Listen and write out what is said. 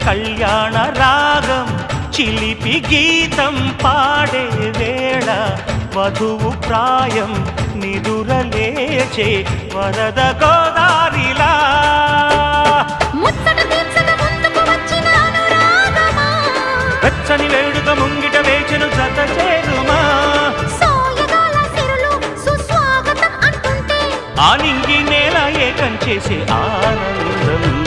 కళ్యాణ రాగం చిలిపి గీతం పాడే వేళ వధువు ప్రాయం నిదురలేచే వరద గోదారిలా వెచ్చని వేడుక ముంగిట వేచెను జత చేరుమా ఆ నింగి నేల ఏకం చేసే ఆనందం